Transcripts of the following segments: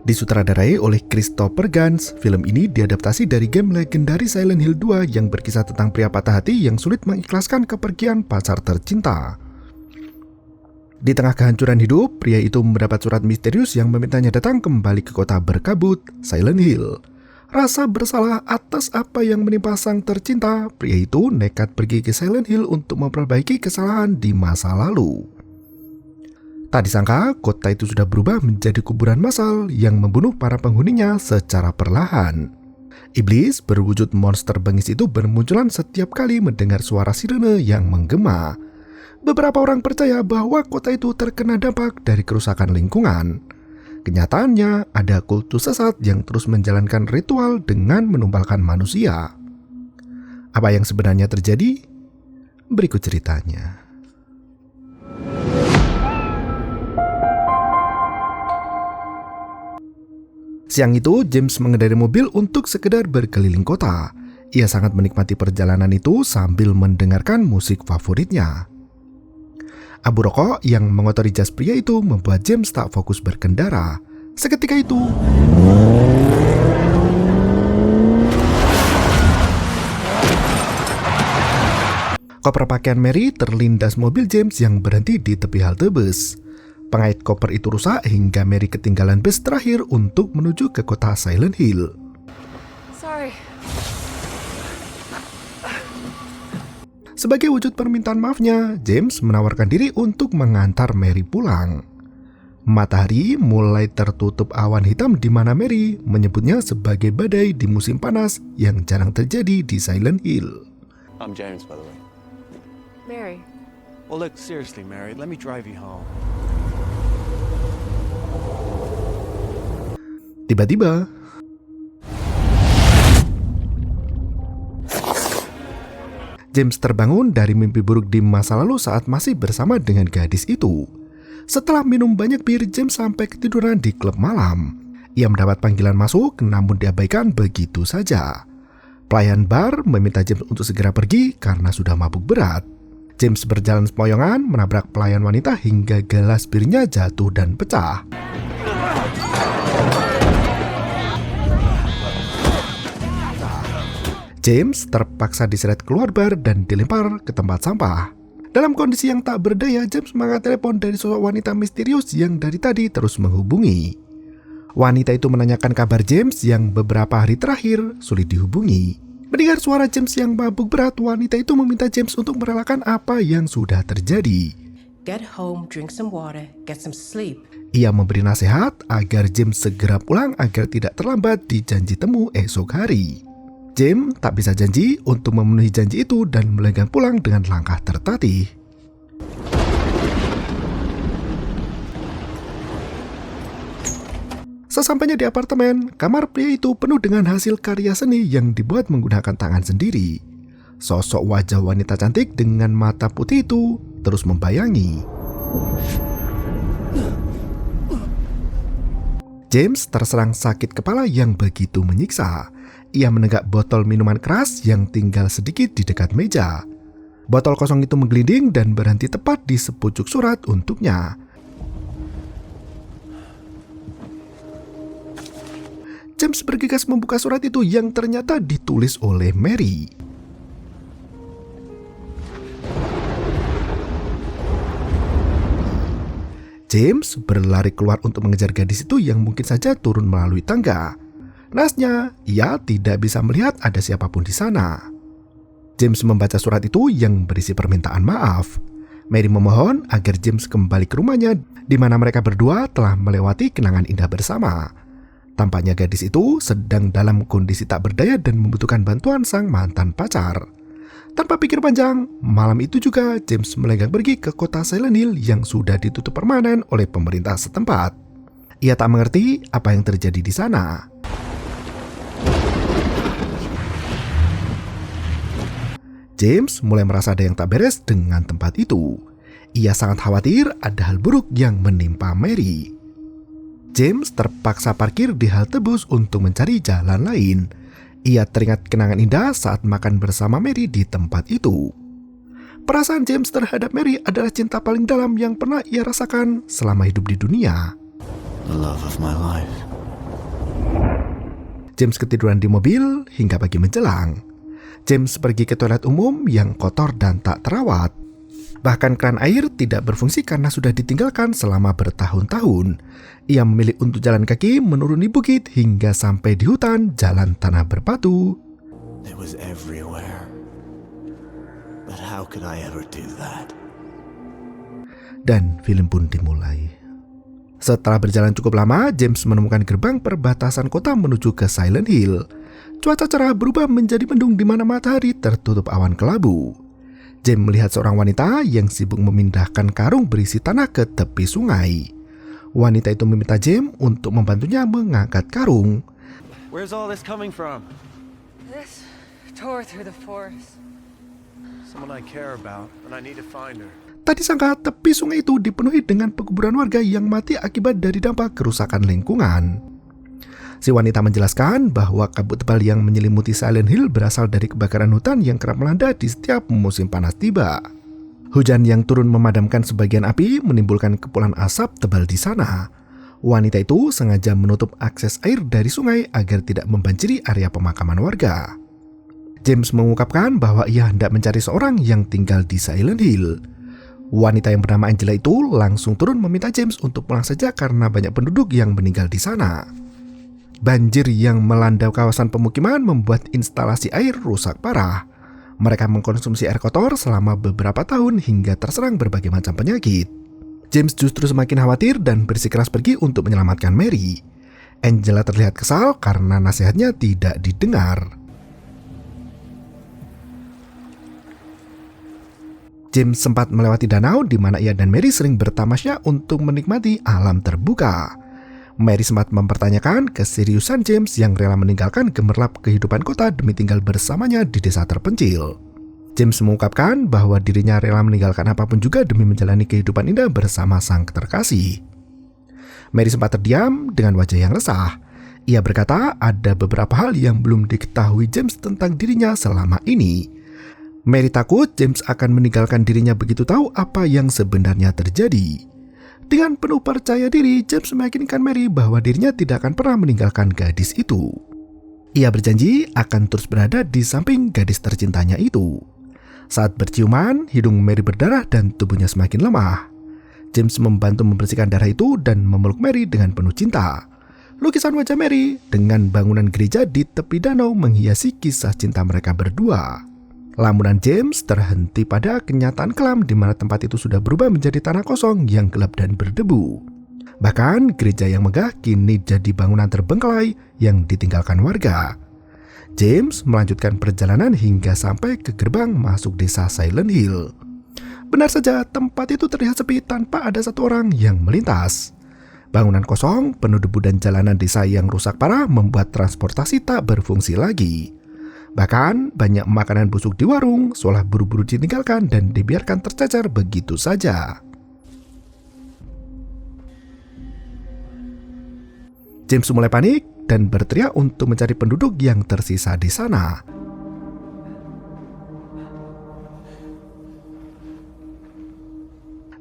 Disutradarai oleh Christopher Gans, film ini diadaptasi dari game legendaris Silent Hill 2 yang berkisah tentang pria patah hati yang sulit mengikhlaskan kepergian pacar tercinta. Di tengah kehancuran hidup, pria itu mendapat surat misterius yang memintanya datang kembali ke kota berkabut, Silent Hill. Rasa bersalah atas apa yang menimpa sang tercinta, pria itu nekat pergi ke Silent Hill untuk memperbaiki kesalahan di masa lalu. Tak disangka, kota itu sudah berubah menjadi kuburan massal yang membunuh para penghuninya secara perlahan. Iblis berwujud monster bengis itu bermunculan setiap kali mendengar suara sirene yang menggema. Beberapa orang percaya bahwa kota itu terkena dampak dari kerusakan lingkungan. Kenyataannya, ada kultus sesat yang terus menjalankan ritual dengan menumbalkan manusia. Apa yang sebenarnya terjadi? Berikut ceritanya. Siang itu, James mengendarai mobil untuk sekedar berkeliling kota. Ia sangat menikmati perjalanan itu sambil mendengarkan musik favoritnya. Abu rokok yang mengotori jas pria itu membuat James tak fokus berkendara. Seketika itu, koper pakaian Mary terlindas mobil James yang berhenti di tepi halte bus. Pengait koper itu rusak hingga Mary ketinggalan bus terakhir untuk menuju ke kota Silent Hill. Sorry. Sebagai wujud permintaan maafnya, James menawarkan diri untuk mengantar Mary pulang. Matahari mulai tertutup awan hitam di mana Mary menyebutnya sebagai badai di musim panas yang jarang terjadi di Silent Hill. I'm James, by the way. Mary. Well, look, seriously, Mary, let me drive you home. Tiba-tiba, James terbangun dari mimpi buruk di masa lalu saat masih bersama dengan gadis itu. Setelah minum banyak bir, James sampai ketiduran di klub malam. Ia mendapat panggilan masuk, namun diabaikan begitu saja. Pelayan bar meminta James untuk segera pergi karena sudah mabuk berat. James berjalan sempoyongan, menabrak pelayan wanita hingga gelas birnya jatuh dan pecah. James terpaksa diseret keluar bar dan dilempar ke tempat sampah. Dalam kondisi yang tak berdaya, James mengangkat telepon dari sosok wanita misterius yang dari tadi terus menghubungi. Wanita itu menanyakan kabar James yang beberapa hari terakhir sulit dihubungi. Mendengar suara James yang mabuk berat, wanita itu meminta James untuk merelakan apa yang sudah terjadi. Get home, drink some water, get some sleep. Ia memberi nasihat agar James segera pulang agar tidak terlambat di janji temu esok hari. James tak bisa janji untuk memenuhi janji itu dan melenggang pulang dengan langkah tertatih. Sesampainya di apartemen, kamar pria itu penuh dengan hasil karya seni yang dibuat menggunakan tangan sendiri. Sosok wajah wanita cantik dengan mata putih itu terus membayangi. James terserang sakit kepala yang begitu menyiksa. Ia menenggak botol minuman keras yang tinggal sedikit di dekat meja. Botol kosong itu menggelinding dan berhenti tepat di sepucuk surat untuknya. James bergegas membuka surat itu yang ternyata ditulis oleh Mary. James berlari keluar untuk mengejar gadis itu yang mungkin saja turun melalui tangga. Naasnya, ia tidak bisa melihat ada siapapun di sana. James membaca surat itu yang berisi permintaan maaf. Mary memohon agar James kembali ke rumahnya di mana mereka berdua telah melewati kenangan indah bersama. Tampaknya gadis itu sedang dalam kondisi tak berdaya dan membutuhkan bantuan sang mantan pacar. Tanpa pikir panjang, malam itu juga James melenggang pergi ke kota Silent Hill yang sudah ditutup permanen oleh pemerintah setempat. Ia tak mengerti apa yang terjadi di sana. James mulai merasa ada yang tak beres dengan tempat itu. Ia sangat khawatir ada hal buruk yang menimpa Mary. James terpaksa parkir di halte bus untuk mencari jalan lain. Ia teringat kenangan indah saat makan bersama Mary di tempat itu. Perasaan James terhadap Mary adalah cinta paling dalam yang pernah ia rasakan selama hidup di dunia. The love of my life. James ketiduran di mobil hingga pagi menjelang. James pergi ke toilet umum yang kotor dan tak terawat. Bahkan keran air tidak berfungsi karena sudah ditinggalkan selama bertahun-tahun. Ia memilih untuk jalan kaki menuruni bukit hingga sampai di hutan jalan tanah berbatu. It was everywhere. But how could I ever do that? Dan film pun dimulai. Setelah berjalan cukup lama, James menemukan gerbang perbatasan kota menuju ke Silent Hill. Cuaca cerah berubah menjadi mendung di mana matahari tertutup awan kelabu. James melihat seorang wanita yang sibuk memindahkan karung berisi tanah ke tepi sungai. Wanita itu meminta James untuk membantunya mengangkat karung. Where's all this coming from? This tore through the forest. Someone I care about, and I need to find her. Tak disangka tepi sungai itu dipenuhi dengan pekuburan warga yang mati akibat dari dampak kerusakan lingkungan. Si wanita menjelaskan bahwa kabut tebal yang menyelimuti Silent Hill berasal dari kebakaran hutan yang kerap melanda di setiap musim panas tiba. Hujan yang turun memadamkan sebagian api menimbulkan kepulan asap tebal di sana. Wanita itu sengaja menutup akses air dari sungai agar tidak membanjiri area pemakaman warga. James mengungkapkan bahwa ia hendak mencari seorang yang tinggal di Silent Hill. Wanita yang bernama Angela itu langsung turun meminta James untuk pulang saja karena banyak penduduk yang meninggal di sana. Banjir yang melanda kawasan pemukiman membuat instalasi air rusak parah. Mereka mengkonsumsi air kotor selama beberapa tahun hingga terserang berbagai macam penyakit. James justru semakin khawatir dan bersikeras pergi untuk menyelamatkan Mary. Angela terlihat kesal karena nasihatnya tidak didengar. James sempat melewati danau di mana ia dan Mary sering bertamasya untuk menikmati alam terbuka. Mary sempat mempertanyakan keseriusan James yang rela meninggalkan gemerlap kehidupan kota demi tinggal bersamanya di desa terpencil. James mengungkapkan bahwa dirinya rela meninggalkan apapun juga demi menjalani kehidupan indah bersama sang terkasih. Mary sempat terdiam dengan wajah yang resah. Ia berkata ada beberapa hal yang belum diketahui James tentang dirinya selama ini. Mary takut James akan meninggalkan dirinya begitu tahu apa yang sebenarnya terjadi. Dengan penuh percaya diri, James meyakinkan Mary bahwa dirinya tidak akan pernah meninggalkan gadis itu. Ia berjanji akan terus berada di samping gadis tercintanya itu. Saat berciuman, hidung Mary berdarah dan tubuhnya semakin lemah. James membantu membersihkan darah itu dan memeluk Mary dengan penuh cinta. Lukisan wajah Mary dengan bangunan gereja di tepi danau menghiasi kisah cinta mereka berdua. Lamunan James terhenti pada kenyataan kelam di mana tempat itu sudah berubah menjadi tanah kosong yang gelap dan berdebu. Bahkan gereja yang megah kini jadi bangunan terbengkalai yang ditinggalkan warga. James melanjutkan perjalanan hingga sampai ke gerbang masuk desa Silent Hill. Benar saja, tempat itu terlihat sepi tanpa ada satu orang yang melintas. Bangunan kosong, penuh debu dan jalanan desa yang rusak parah membuat transportasi tak berfungsi lagi. Bahkan banyak makanan busuk di warung seolah buru-buru ditinggalkan dan dibiarkan tercecer begitu saja. James mulai panik dan berteriak untuk mencari penduduk yang tersisa di sana.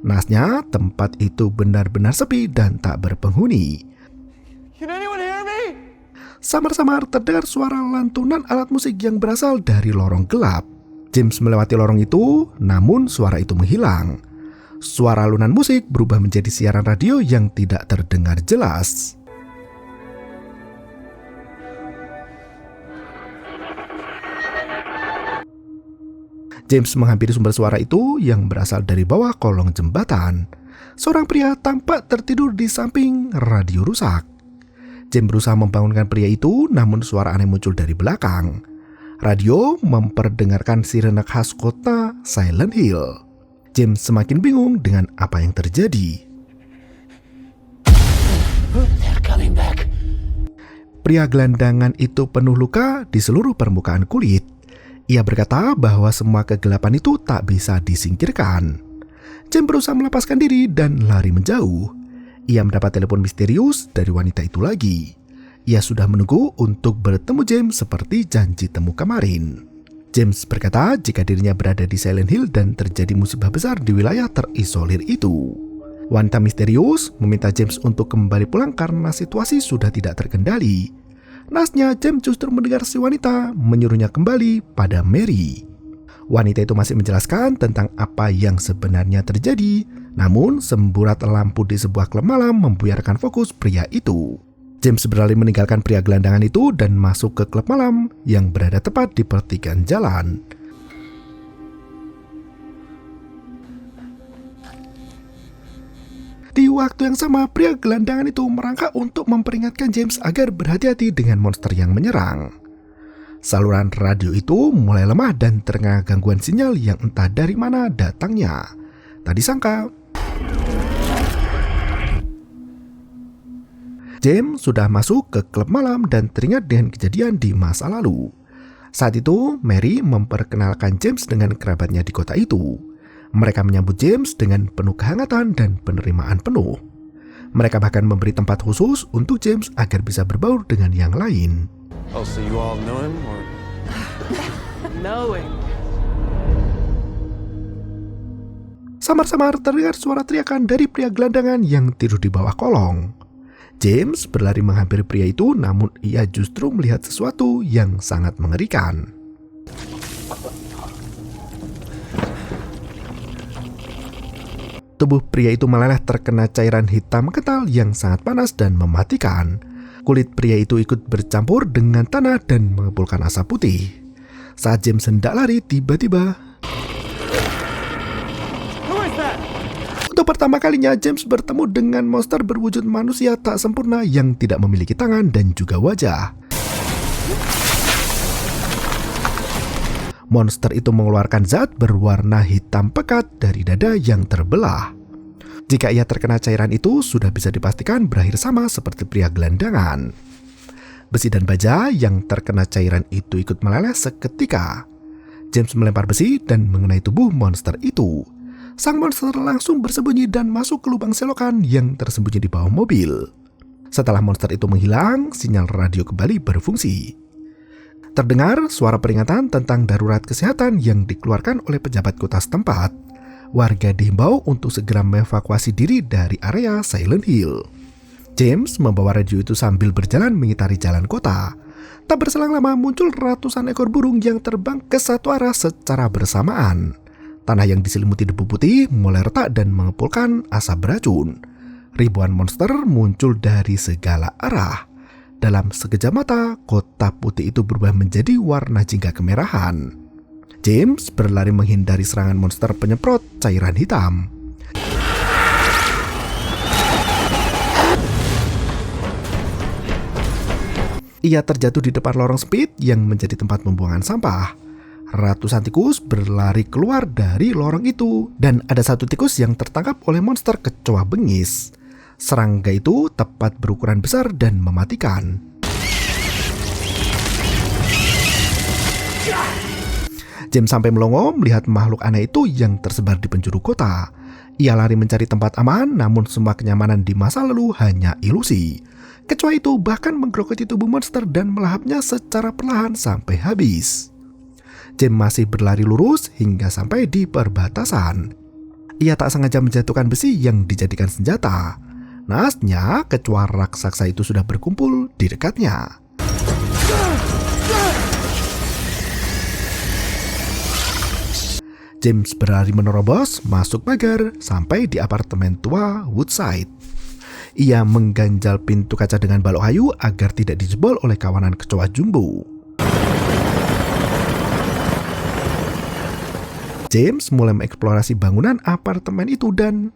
Nasnya, tempat itu benar-benar sepi dan tak berpenghuni. Can anyone hear me? Samar-samar terdengar suara lantunan alat musik yang berasal dari lorong gelap. James melewati lorong itu, namun suara itu menghilang. Suara alunan musik berubah menjadi siaran radio yang tidak terdengar jelas. James menghampiri sumber suara itu yang berasal dari bawah kolong jembatan. Seorang pria tampak tertidur di samping radio rusak. James berusaha membangunkan pria itu, namun suara aneh muncul dari belakang. Radio memperdengarkan sirene khas kota Silent Hill. James semakin bingung dengan apa yang terjadi. They're coming back. Pria gelandangan itu penuh luka di seluruh permukaan kulit. Ia berkata bahwa semua kegelapan itu tak bisa disingkirkan. James berusaha melepaskan diri dan lari menjauh. Ia mendapat telepon misterius dari wanita itu lagi. Ia sudah menunggu untuk bertemu James seperti janji temu kemarin. James berkata jika dirinya berada di Silent Hill dan terjadi musibah besar di wilayah terisolir itu. Wanita misterius meminta James untuk kembali pulang karena situasi sudah tidak terkendali. Naasnya James justru mendengar si wanita menyuruhnya kembali pada Mary. Wanita itu masih menjelaskan tentang apa yang sebenarnya terjadi, namun semburat lampu di sebuah klub malam membuyarkan fokus pria itu. James beralih meninggalkan pria gelandangan itu dan masuk ke klub malam yang berada tepat di pertigaan jalan. Di waktu yang sama, pria gelandangan itu merangkak untuk memperingatkan James agar berhati-hati dengan monster yang menyerang. Saluran radio itu mulai lemah dan terengah gangguan sinyal yang entah dari mana datangnya. Tak disangka, James sudah masuk ke klub malam dan teringat dengan kejadian di masa lalu. Saat itu, Mary memperkenalkan James dengan kerabatnya di kota itu. Mereka menyambut James dengan penuh kehangatan dan penerimaan penuh. Mereka bahkan memberi tempat khusus untuk James agar bisa berbaur dengan yang lain. Oh, so you all know him, or? Knowing. Samar-samar terdengar suara teriakan dari pria gelandangan yang tidur di bawah kolong. James berlari menghampiri pria itu, namun ia justru melihat sesuatu yang sangat mengerikan. Tubuh pria itu meleleh terkena cairan hitam kental yang sangat panas dan mematikan. Kulit pria itu ikut bercampur dengan tanah dan mengepulkan asap putih. Saat James hendak lari, tiba-tiba untuk pertama kalinya James bertemu dengan monster berwujud manusia tak sempurna yang tidak memiliki tangan dan juga wajah. Monster itu mengeluarkan zat berwarna hitam pekat dari dada yang terbelah. Jika ia terkena cairan itu, sudah bisa dipastikan berakhir sama seperti pria gelandangan. Besi dan baja yang terkena cairan itu ikut meleleh seketika. James melempar besi dan mengenai tubuh monster itu. Sang monster langsung bersembunyi dan masuk ke lubang selokan yang tersembunyi di bawah mobil. Setelah monster itu menghilang, sinyal radio kembali berfungsi. Terdengar suara peringatan tentang darurat kesehatan yang dikeluarkan oleh pejabat kota setempat. Warga dihimbau untuk segera mengevakuasi diri dari area Silent Hill. James membawa radio itu sambil berjalan mengitari jalan kota. Tak berselang lama muncul ratusan ekor burung yang terbang ke satu arah secara bersamaan. Tanah yang diselimuti debu putih mulai retak dan mengepulkan asap beracun. Ribuan monster muncul dari segala arah. Dalam sekejap mata, kota putih itu berubah menjadi warna jingga kemerahan. James berlari menghindari serangan monster penyemprot cairan hitam. Ia terjatuh di depan lorong sempit yang menjadi tempat pembuangan sampah. Ratusan tikus berlari keluar dari lorong itu, dan ada satu tikus yang tertangkap oleh monster kecoa bengis. Serangga itu tepat berukuran besar dan mematikan. James sampai melongo melihat makhluk aneh itu yang tersebar di penjuru kota. Ia lari mencari tempat aman, namun semua kenyamanan di masa lalu hanya ilusi. Kecoa itu bahkan menggerogoti tubuh monster dan melahapnya secara perlahan sampai habis. James masih berlari lurus hingga sampai di perbatasan. Ia tak sengaja menjatuhkan besi yang dijadikan senjata. Naasnya, kecoa raksasa itu sudah berkumpul di dekatnya. James berlari menerobos, masuk pagar, sampai di apartemen tua Woodside. Ia mengganjal pintu kaca dengan balok kayu agar tidak dijebol oleh kawanan kecoa jumbo. James mulai mengeksplorasi bangunan apartemen itu dan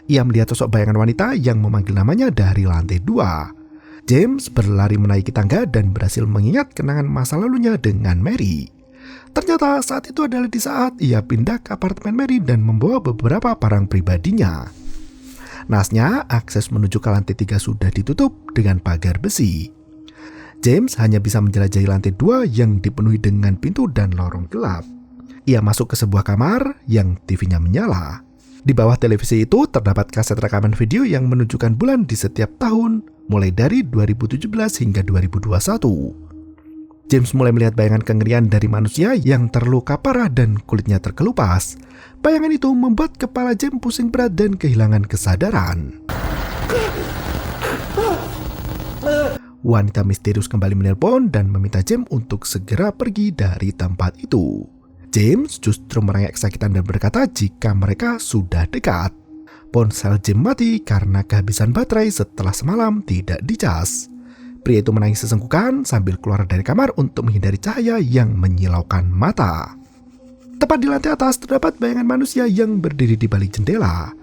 ia melihat sosok bayangan wanita yang memanggil namanya dari lantai 2. James berlari menaiki tangga dan berhasil mengingat kenangan masa lalunya dengan Mary. Ternyata saat itu adalah di saat ia pindah ke apartemen Mary dan membawa beberapa barang pribadinya. Naasnya, akses menuju ke lantai 3 sudah ditutup dengan pagar besi. James hanya bisa menjelajahi lantai 2 yang dipenuhi dengan pintu dan lorong gelap. Ia masuk ke sebuah kamar yang TV-nya menyala. Di bawah televisi itu terdapat kaset rekaman video yang menunjukkan bulan di setiap tahun, mulai dari 2017 hingga 2021. James mulai melihat bayangan kengerian dari manusia yang terluka parah dan kulitnya terkelupas. Bayangan itu membuat kepala James pusing berat dan kehilangan kesadaran. Wanita misterius kembali menelpon dan meminta James untuk segera pergi dari tempat itu. James justru merengek kesakitan dan berkata jika mereka sudah dekat. Ponsel James mati karena kehabisan baterai setelah semalam tidak dicas. Pria itu menangis sesenggukan sambil keluar dari kamar untuk menghindari cahaya yang menyilaukan mata. Tepat di lantai atas terdapat bayangan manusia yang berdiri di balik jendela.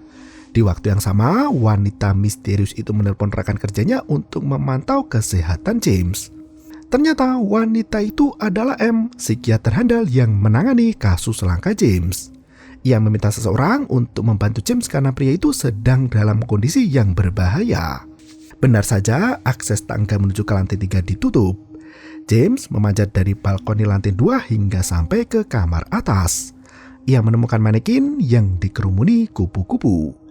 Di waktu yang sama, wanita misterius itu menelpon rekan kerjanya untuk memantau kesehatan James. Ternyata wanita itu adalah M, psikiater handal yang menangani kasus langka James. Ia meminta seseorang untuk membantu James karena pria itu sedang dalam kondisi yang berbahaya. Benar saja, akses tangga menuju ke lantai 3 ditutup. James memanjat dari balkoni lantai 2 hingga sampai ke kamar atas. Ia menemukan manekin yang dikerumuni kupu-kupu.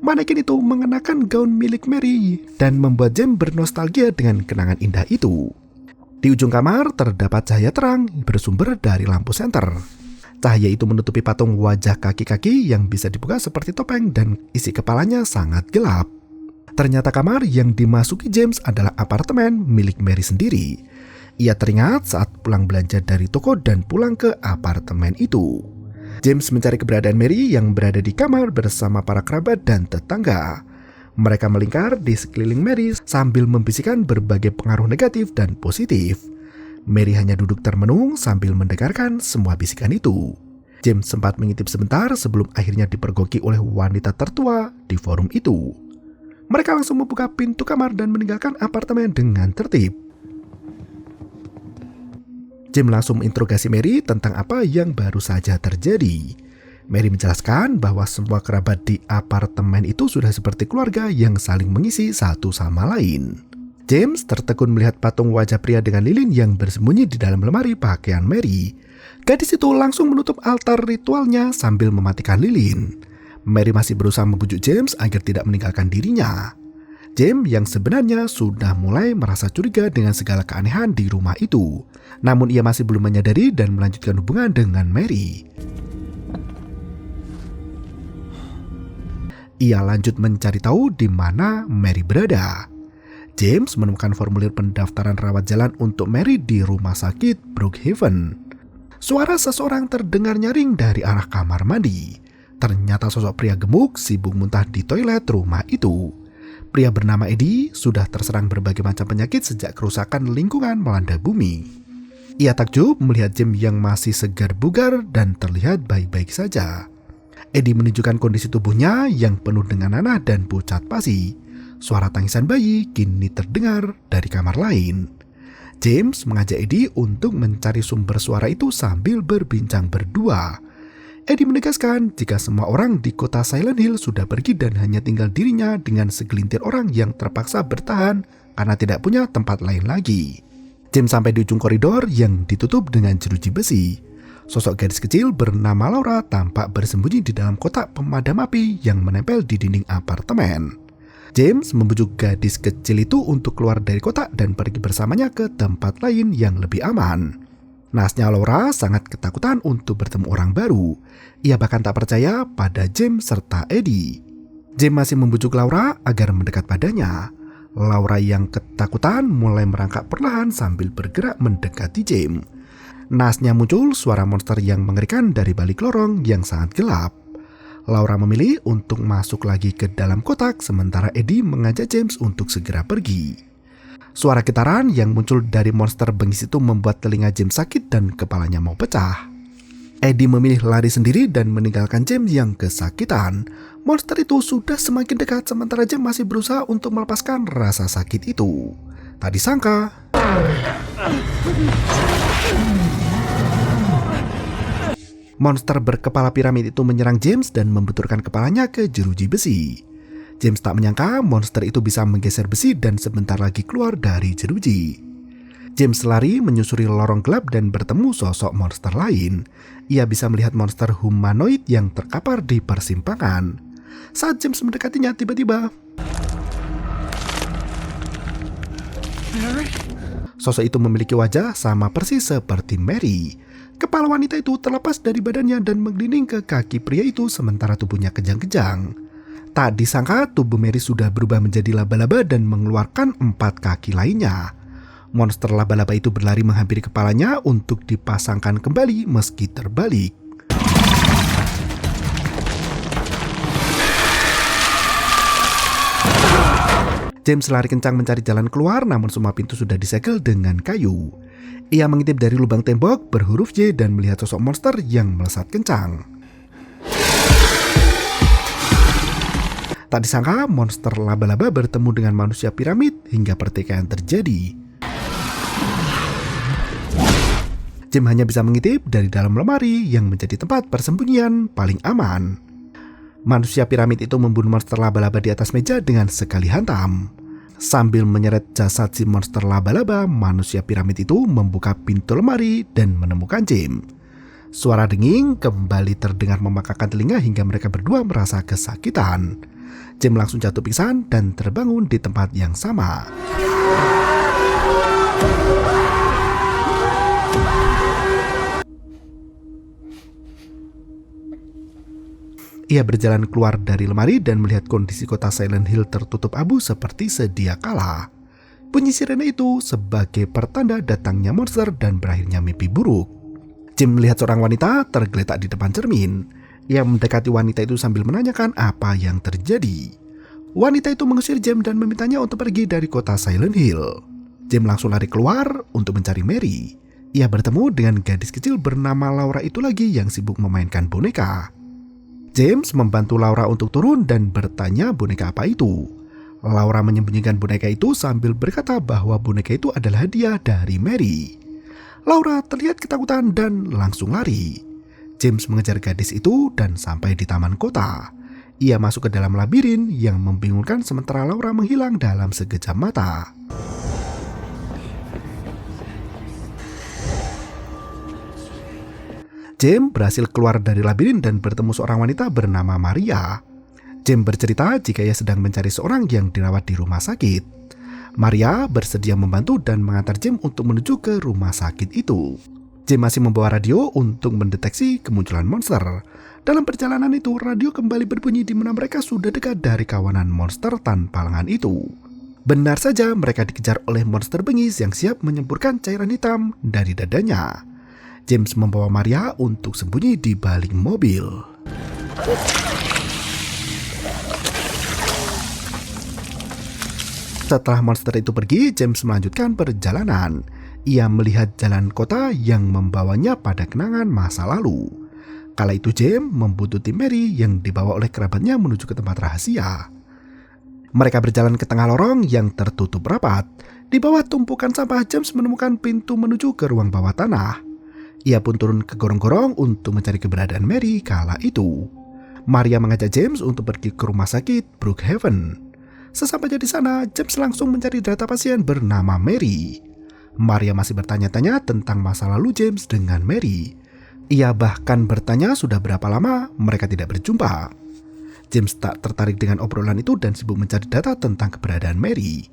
Manekin itu mengenakan gaun milik Mary dan membuat James bernostalgia dengan kenangan indah itu. Di ujung kamar terdapat cahaya terang bersumber dari lampu senter. Cahaya itu menutupi patung wajah kaki-kaki yang bisa dibuka seperti topeng dan isi kepalanya sangat gelap. Ternyata kamar yang dimasuki James adalah apartemen milik Mary sendiri. Ia teringat saat pulang belanja dari toko dan pulang ke apartemen itu. James mencari keberadaan Mary yang berada di kamar bersama para kerabat dan tetangga. Mereka melingkar di sekeliling Mary sambil membisikkan berbagai pengaruh negatif dan positif. Mary hanya duduk termenung sambil mendengarkan semua bisikan itu. James sempat mengintip sebentar sebelum akhirnya dipergoki oleh wanita tertua di forum itu. Mereka langsung membuka pintu kamar dan meninggalkan apartemen dengan tertib. James langsung menginterogasi Mary tentang apa yang baru saja terjadi. Mary menjelaskan bahwa semua kerabat di apartemen itu sudah seperti keluarga yang saling mengisi satu sama lain. James tertegun melihat patung wajah pria dengan lilin yang bersembunyi di dalam lemari pakaian Mary. Gadis itu langsung menutup altar ritualnya sambil mematikan lilin. Mary masih berusaha membujuk James agar tidak meninggalkan dirinya. James yang sebenarnya sudah mulai merasa curiga dengan segala keanehan di rumah itu. Namun ia masih belum menyadari dan melanjutkan hubungan dengan Mary. Ia lanjut mencari tahu di mana Mary berada. James menemukan formulir pendaftaran rawat jalan untuk Mary di rumah sakit Brookhaven. Suara seseorang terdengar nyaring dari arah kamar mandi. Ternyata sosok pria gemuk sibuk muntah di toilet rumah itu. Pria bernama Eddie sudah terserang berbagai macam penyakit sejak kerusakan lingkungan melanda bumi. Ia takjub melihat James yang masih segar bugar dan terlihat baik-baik saja. Eddie menunjukkan kondisi tubuhnya yang penuh dengan nanah dan pucat pasi. Suara tangisan bayi kini terdengar dari kamar lain. James mengajak Eddie untuk mencari sumber suara itu sambil berbincang berdua. Eddie menegaskan jika semua orang di kota Silent Hill sudah pergi dan hanya tinggal dirinya dengan segelintir orang yang terpaksa bertahan karena tidak punya tempat lain lagi. James sampai di ujung koridor yang ditutup dengan jeruji besi. Sosok gadis kecil bernama Laura tampak bersembunyi di dalam kotak pemadam api yang menempel di dinding apartemen. James membujuk gadis kecil itu untuk keluar dari kotak dan pergi bersamanya ke tempat lain yang lebih aman. Nasnya Laura sangat ketakutan untuk bertemu orang baru. Ia bahkan tak percaya pada James serta Eddie. James masih membujuk Laura agar mendekat padanya. Laura yang ketakutan mulai merangkak perlahan sambil bergerak mendekati James. Nasnya muncul suara monster yang mengerikan dari balik lorong yang sangat gelap. Laura memilih untuk masuk lagi ke dalam kotak sementara Eddie mengajak James untuk segera pergi. Suara getaran yang muncul dari monster bengis itu membuat telinga James sakit dan kepalanya mau pecah. Eddie memilih lari sendiri dan meninggalkan James yang kesakitan. Monster itu sudah semakin dekat sementara James masih berusaha untuk melepaskan rasa sakit itu. Tak disangka, monster berkepala piramid itu menyerang James dan membenturkan kepalanya ke jeruji besi. James tak menyangka monster itu bisa menggeser besi dan sebentar lagi keluar dari jeruji. James lari menyusuri lorong gelap dan bertemu sosok monster lain. Ia bisa melihat monster humanoid yang terkapar di persimpangan. Saat James mendekatinya, tiba-tiba sosok itu memiliki wajah sama persis seperti Mary. Kepala wanita itu terlepas dari badannya dan menggelinding ke kaki pria itu sementara tubuhnya kejang-kejang. Tak disangka tubuh Mary sudah berubah menjadi laba-laba dan mengeluarkan 4 kaki lainnya. Monster laba-laba itu berlari menghampiri kepalanya untuk dipasangkan kembali meski terbalik. James lari kencang mencari jalan keluar, namun semua pintu sudah disegel dengan kayu. Ia mengintip dari lubang tembok berhuruf Y dan melihat sosok monster yang melesat kencang. Tak disangka, monster laba-laba bertemu dengan manusia piramid hingga pertikaian terjadi. James hanya bisa mengintip dari dalam lemari yang menjadi tempat persembunyian paling aman. Manusia piramid itu membunuh monster laba-laba di atas meja dengan sekali hantam. Sambil menyeret jasad si monster laba-laba, manusia piramid itu membuka pintu lemari dan menemukan James. Suara denging kembali terdengar memakakan telinga hingga mereka berdua merasa kesakitan. James langsung jatuh pingsan dan terbangun di tempat yang sama. Ia berjalan keluar dari lemari dan melihat kondisi kota Silent Hill tertutup abu seperti sedia kala. Bunyi sirene itu sebagai pertanda datangnya monster dan berakhirnya mimpi buruk. James melihat seorang wanita tergeletak di depan cermin. Ia mendekati wanita itu sambil menanyakan apa yang terjadi. Wanita itu mengusir James dan memintanya untuk pergi dari kota Silent Hill. James langsung lari keluar untuk mencari Mary. Ia bertemu dengan gadis kecil bernama Laura itu lagi yang sibuk memainkan boneka. James membantu Laura untuk turun dan bertanya boneka apa itu. Laura menyembunyikan boneka itu sambil berkata bahwa boneka itu adalah hadiah dari Mary. Laura terlihat ketakutan dan langsung lari. James mengejar gadis itu dan sampai di taman kota. Ia masuk ke dalam labirin yang membingungkan sementara Laura menghilang dalam sekejap mata. James berhasil keluar dari labirin dan bertemu seorang wanita bernama Maria. James bercerita jika ia sedang mencari seorang yang dirawat di rumah sakit. Maria bersedia membantu dan mengantar James untuk menuju ke rumah sakit itu. James masih membawa radio untuk mendeteksi kemunculan monster. Dalam perjalanan itu, radio kembali berbunyi di mana mereka sudah dekat dari kawanan monster tanpa lengan itu. Benar saja, mereka dikejar oleh monster bengis yang siap menyemburkan cairan hitam dari dadanya. James membawa Maria untuk sembunyi di balik mobil. Setelah monster itu pergi, James melanjutkan perjalanan. Ia melihat jalan kota yang membawanya pada kenangan masa lalu. Kala itu James membuntuti Mary yang dibawa oleh kerabatnya menuju ke tempat rahasia. Mereka berjalan ke tengah lorong yang tertutup rapat. Di bawah tumpukan sampah, James menemukan pintu menuju ke ruang bawah tanah. Ia pun turun ke gorong-gorong untuk mencari keberadaan Mary kala itu. Maria mengajak James untuk pergi ke rumah sakit Brookhaven. Sesampainya di sana, James langsung mencari data pasien bernama Mary. Maria masih bertanya-tanya tentang masa lalu James dengan Mary. Ia bahkan bertanya sudah berapa lama mereka tidak berjumpa. James tak tertarik dengan obrolan itu dan sibuk mencari data tentang keberadaan Mary.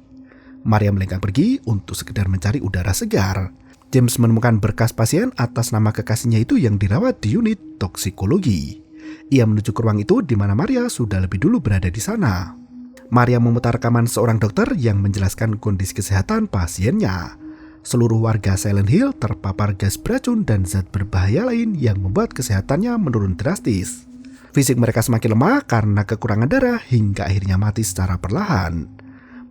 Maria melenggang pergi untuk sekedar mencari udara segar. James menemukan berkas pasien atas nama kekasihnya itu yang dirawat di unit toksikologi. Ia menuju ke ruang itu di mana Maria sudah lebih dulu berada di sana. Maria memutar rekaman seorang dokter yang menjelaskan kondisi kesehatan pasiennya. Seluruh warga Silent Hill terpapar gas beracun dan zat berbahaya lain yang membuat kesehatannya menurun drastis. Fisik mereka semakin lemah karena kekurangan darah hingga akhirnya mati secara perlahan.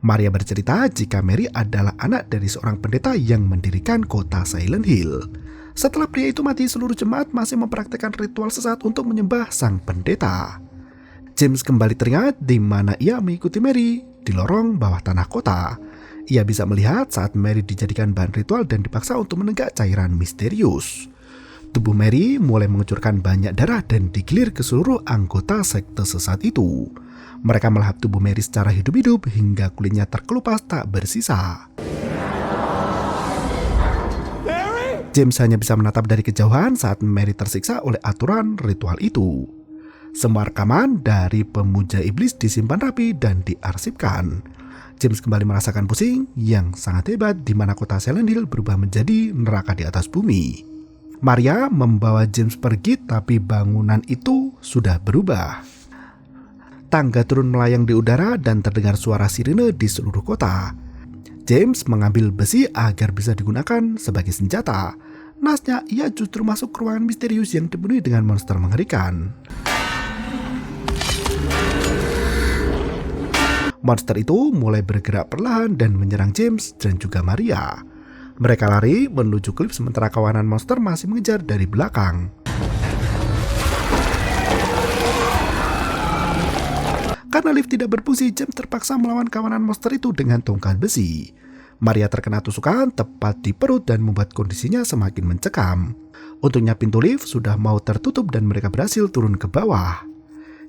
Maria bercerita jika Mary adalah anak dari seorang pendeta yang mendirikan kota Silent Hill. Setelah pria itu mati, seluruh jemaat masih mempraktikkan ritual sesat untuk menyembah sang pendeta. James kembali teringat di mana ia mengikuti Mary di lorong bawah tanah kota. Ia bisa melihat saat Mary dijadikan bahan ritual dan dipaksa untuk menenggak cairan misterius. Tubuh Mary mulai mengucurkan banyak darah dan digilir ke seluruh anggota sekte sesat itu. Mereka melahap tubuh Mary secara hidup-hidup hingga kulitnya terkelupas tak bersisa. James hanya bisa menatap dari kejauhan saat Mary tersiksa oleh aturan ritual itu. Semua rekaman dari pemuja iblis disimpan rapi dan diarsipkan. James kembali merasakan pusing yang sangat hebat di mana kota Silent Hill berubah menjadi neraka di atas bumi. Maria membawa James pergi tapi bangunan itu sudah berubah. Tangga turun melayang di udara dan terdengar suara sirine di seluruh kota. James mengambil besi agar bisa digunakan sebagai senjata. Nasnya, ia justru masuk ke ruangan misterius yang dipenuhi dengan monster mengerikan. Monster itu mulai bergerak perlahan dan menyerang James dan juga Maria. Mereka lari menuju klip sementara kawanan monster masih mengejar dari belakang. Karena lift tidak berfungsi, James terpaksa melawan kawanan monster itu dengan tongkat besi. Maria terkena tusukan tepat di perut dan membuat kondisinya semakin mencekam. Untungnya pintu lift sudah mau tertutup dan mereka berhasil turun ke bawah.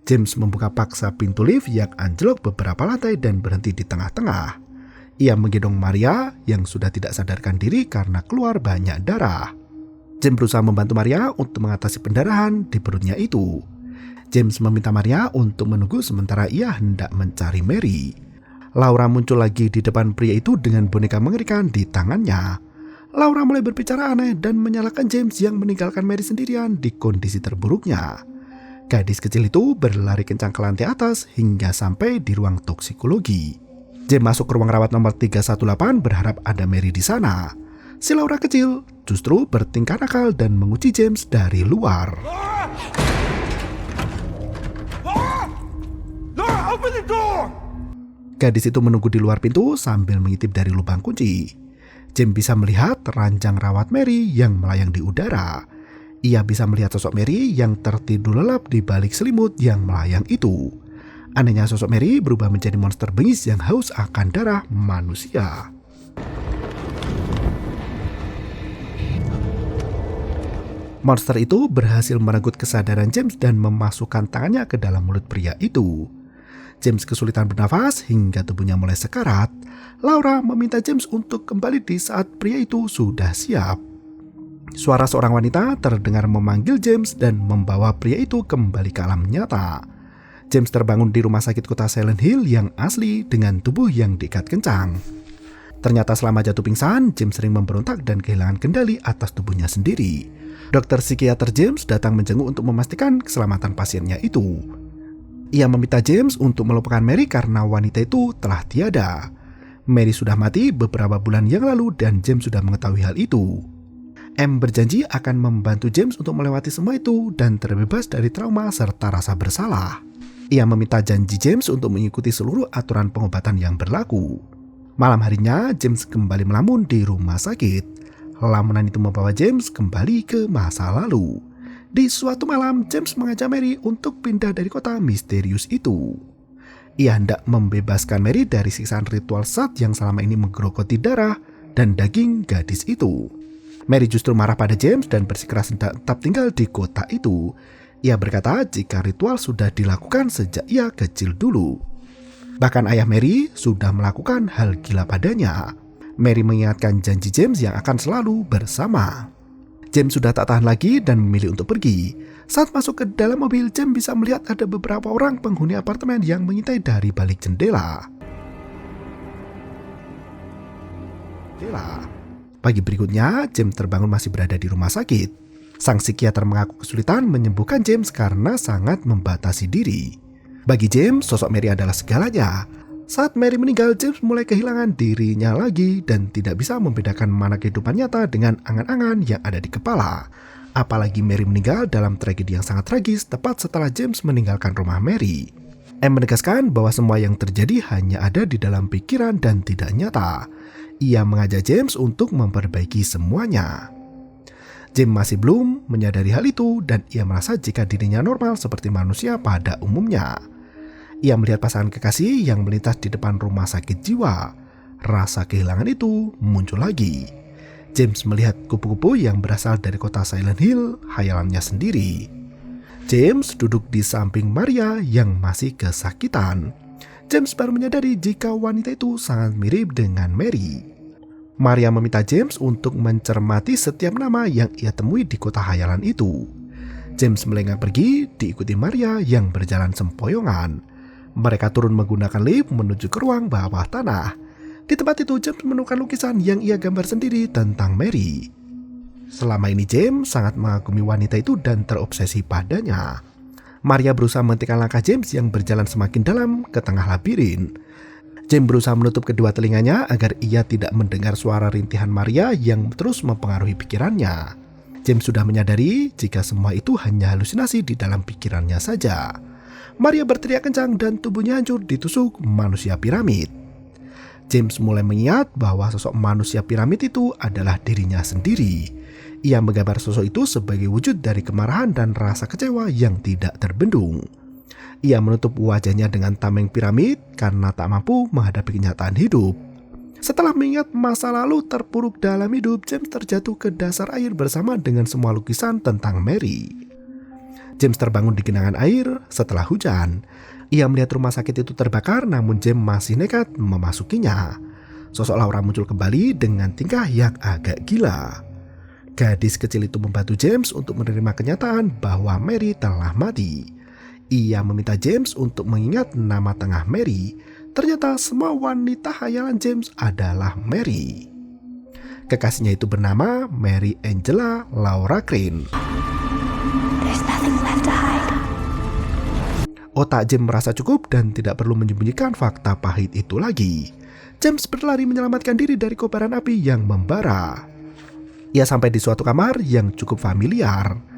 James membuka paksa pintu lift yang anjlok beberapa lantai dan berhenti di tengah-tengah. Ia menggendong Maria yang sudah tidak sadarkan diri karena keluar banyak darah. James berusaha membantu Maria untuk mengatasi pendarahan di perutnya itu. James meminta Maria untuk menunggu sementara ia hendak mencari Mary. Laura muncul lagi di depan pria itu dengan boneka mengerikan di tangannya. Laura mulai berbicara aneh dan menyalahkan James yang meninggalkan Mary sendirian di kondisi terburuknya. Gadis kecil itu berlari kencang ke lantai atas hingga sampai di ruang toksikologi. James masuk ke ruang rawat nomor 318 berharap ada Mary di sana. Si Laura kecil justru bertingkah nakal dan menguji James dari luar. Open the door! Gadis itu menunggu di luar pintu sambil mengintip dari lubang kunci. James bisa melihat ranjang rawat Mary yang melayang di udara. Ia bisa melihat sosok Mary yang tertidur lelap di balik selimut yang melayang itu. Anehnya sosok Mary berubah menjadi monster bengis yang haus akan darah manusia. Monster itu berhasil merenggut kesadaran James dan memasukkan tangannya ke dalam mulut pria itu. James kesulitan bernafas hingga tubuhnya mulai sekarat. Laura meminta James untuk kembali di saat pria itu sudah siap. Suara seorang wanita terdengar memanggil James dan membawa pria itu kembali ke alam nyata. James terbangun di rumah sakit kota Silent Hill yang asli dengan tubuh yang diikat kencang. Ternyata selama jatuh pingsan, James sering memberontak dan kehilangan kendali atas tubuhnya sendiri. Dokter psikiater James datang menjenguk untuk memastikan keselamatan pasiennya itu. Ia meminta James untuk melupakan Mary karena wanita itu telah tiada. Mary sudah mati beberapa bulan yang lalu dan James sudah mengetahui hal itu. M berjanji akan membantu James untuk melewati semua itu dan terbebas dari trauma serta rasa bersalah. Ia meminta janji James untuk mengikuti seluruh aturan pengobatan yang berlaku. Malam harinya, James kembali melamun di rumah sakit. Lamunan itu membawa James kembali ke masa lalu. Di suatu malam, James mengajak Mary untuk pindah dari kota misterius itu. Ia hendak membebaskan Mary dari siksaan ritual sat yang selama ini menggerogoti darah dan daging gadis itu. Mary justru marah pada James dan bersikeras hendak tetap tinggal di kota itu. Ia berkata jika ritual sudah dilakukan sejak ia kecil dulu. Bahkan ayah Mary sudah melakukan hal gila padanya. Mary mengingatkan janji James yang akan selalu bersama. James sudah tak tahan lagi dan memilih untuk pergi. Saat masuk ke dalam mobil, James bisa melihat ada beberapa orang penghuni apartemen yang mengintai dari balik jendela. Pagi berikutnya, James terbangun masih berada di rumah sakit. Sang psikiater mengaku kesulitan menyembuhkan James karena sangat membatasi diri. Bagi James, sosok Mary adalah segalanya. Saat Mary meninggal, James mulai kehilangan dirinya lagi dan tidak bisa membedakan mana kehidupan nyata dengan angan-angan yang ada di kepala. Apalagi Mary meninggal dalam tragedi yang sangat tragis tepat setelah James meninggalkan rumah Mary. M menegaskan bahwa semua yang terjadi hanya ada di dalam pikiran dan tidak nyata. Ia mengajak James untuk memperbaiki semuanya. James masih belum menyadari hal itu dan ia merasa jika dirinya normal seperti manusia pada umumnya. Ia melihat pasangan kekasih yang melintas di depan rumah sakit jiwa. Rasa kehilangan itu muncul lagi. James melihat kupu-kupu yang berasal dari kota Silent Hill, khayalannya sendiri. James duduk di samping Maria yang masih kesakitan. James baru menyadari jika wanita itu sangat mirip dengan Mary. Maria meminta James untuk mencermati setiap nama yang ia temui di kota khayalan itu. James melenggang pergi diikuti Maria yang berjalan sempoyongan. Mereka turun menggunakan lift menuju ke ruang bawah tanah. Di tempat itu James menemukan lukisan yang ia gambar sendiri tentang Mary. Selama ini James sangat mengagumi wanita itu dan terobsesi padanya. Maria berusaha menghentikan langkah James yang berjalan semakin dalam ke tengah labirin. James berusaha menutup kedua telinganya agar ia tidak mendengar suara rintihan Maria yang terus mempengaruhi pikirannya. James sudah menyadari jika semua itu hanya halusinasi di dalam pikirannya saja. Maria berteriak kencang dan tubuhnya hancur ditusuk manusia piramid. James mulai mengingat bahwa sosok manusia piramid itu adalah dirinya sendiri. Ia menggambar sosok itu sebagai wujud dari kemarahan dan rasa kecewa yang tidak terbendung. Ia menutup wajahnya dengan tameng piramid karena tak mampu menghadapi kenyataan hidup. Setelah mengingat masa lalu terpuruk dalam hidup, James terjatuh ke dasar air bersama dengan semua lukisan tentang Mary. James terbangun di genangan air setelah hujan. Ia melihat rumah sakit itu terbakar, namun James masih nekat memasukinya. Sosok Laura muncul kembali dengan tingkah yang agak gila. Gadis kecil itu membantu James untuk menerima kenyataan bahwa Mary telah mati. Ia meminta James untuk mengingat nama tengah Mary. Ternyata semua wanita khayalan James adalah Mary. Kekasihnya itu bernama Mary Angela Laura Crane. Otak James merasa cukup dan tidak perlu menyembunyikan fakta pahit itu lagi. James berlari menyelamatkan diri dari kobaran api yang membara. Ia sampai di suatu kamar yang cukup familiar.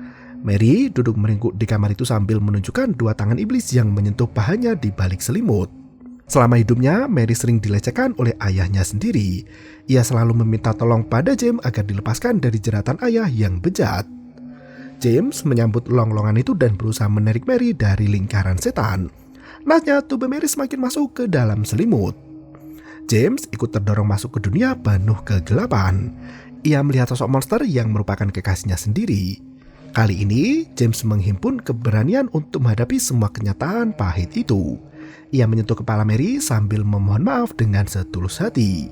Mary duduk meringkuk di kamar itu sambil menunjukkan dua tangan iblis yang menyentuh pahanya di balik selimut. Selama hidupnya, Mary sering dilecehkan oleh ayahnya sendiri. Ia selalu meminta tolong pada James agar dilepaskan dari jeratan ayah yang bejat. James menyambut longlongan itu dan berusaha menarik Mary dari lingkaran setan. Nasnya tubuh Mary semakin masuk ke dalam selimut. James ikut terdorong masuk ke dunia penuh kegelapan. Ia melihat sosok monster yang merupakan kekasihnya sendiri. Kali ini, James menghimpun keberanian untuk menghadapi semua kenyataan pahit itu. Ia menyentuh kepala Mary sambil memohon maaf dengan setulus hati.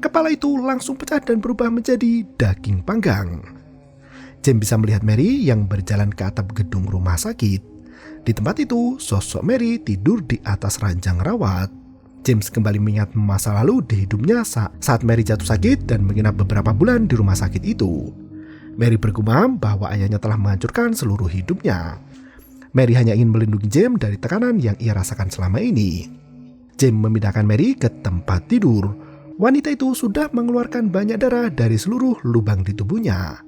Kepala itu langsung pecah dan berubah menjadi daging panggang. James bisa melihat Mary yang berjalan ke atap gedung rumah sakit. Di tempat itu, sosok Mary tidur di atas ranjang rawat. James kembali mengingat masa lalu di hidupnya saat Mary jatuh sakit dan menginap beberapa bulan di rumah sakit itu. Mary bergumam bahwa ayahnya telah menghancurkan seluruh hidupnya. Mary hanya ingin melindungi James dari tekanan yang ia rasakan selama ini. James memindahkan Mary ke tempat tidur. Wanita itu sudah mengeluarkan banyak darah dari seluruh lubang di tubuhnya.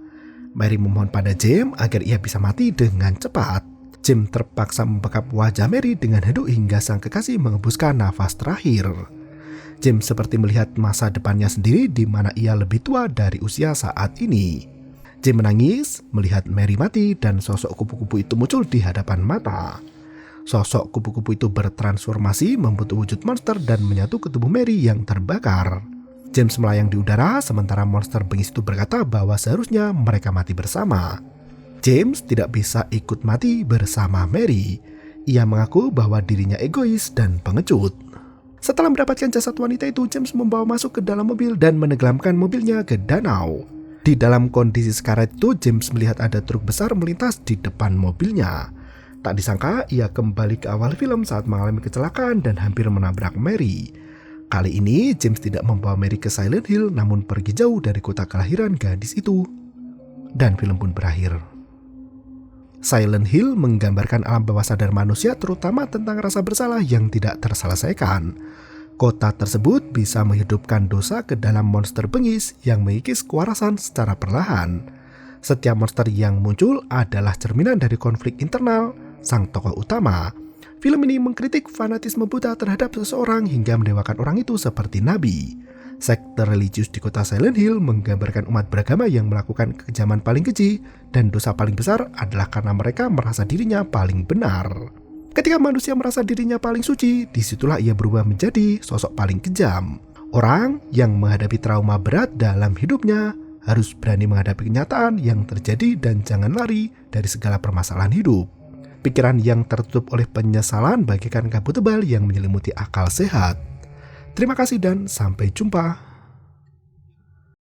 Mary memohon pada James agar ia bisa mati dengan cepat. James terpaksa membekap wajah Mary dengan handuk hingga sang kekasih mengembuskan nafas terakhir. James seperti melihat masa depannya sendiri di mana ia lebih tua dari usia saat ini. James menangis melihat Mary mati dan sosok kupu-kupu itu muncul di hadapan mata. Sosok kupu-kupu itu bertransformasi membentuk wujud monster dan menyatu ke tubuh Mary yang terbakar. James melayang di udara sementara monster bengis itu berkata bahwa seharusnya mereka mati bersama. James tidak bisa ikut mati bersama Mary. Ia mengaku bahwa dirinya egois dan pengecut. Setelah mendapatkan jasad wanita itu, James membawa masuk ke dalam mobil dan menenggelamkan mobilnya ke danau. Di dalam kondisi sekarat itu, James melihat ada truk besar melintas di depan mobilnya. Tak disangka, ia kembali ke awal film saat mengalami kecelakaan dan hampir menabrak Mary. Kali ini, James tidak membawa Mary ke Silent Hill, namun pergi jauh dari kota kelahiran gadis itu. Dan film pun berakhir. Silent Hill menggambarkan alam bawah sadar manusia, terutama tentang rasa bersalah yang tidak terselesaikan. Kota tersebut bisa menghidupkan dosa ke dalam monster bengis yang mengikis kewarasan secara perlahan. Setiap monster yang muncul adalah cerminan dari konflik internal sang tokoh utama. Film ini mengkritik fanatisme buta terhadap seseorang hingga mendewakan orang itu seperti nabi. Sekte religius di kota Silent Hill menggambarkan umat beragama yang melakukan kekejaman paling keji dan dosa paling besar adalah karena mereka merasa dirinya paling benar. Ketika manusia merasa dirinya paling suci, disitulah ia berubah menjadi sosok paling kejam. Orang yang menghadapi trauma berat dalam hidupnya harus berani menghadapi kenyataan yang terjadi dan jangan lari dari segala permasalahan hidup. Pikiran yang tertutup oleh penyesalan bagaikan kabut tebal yang menyelimuti akal sehat. Terima kasih dan sampai jumpa.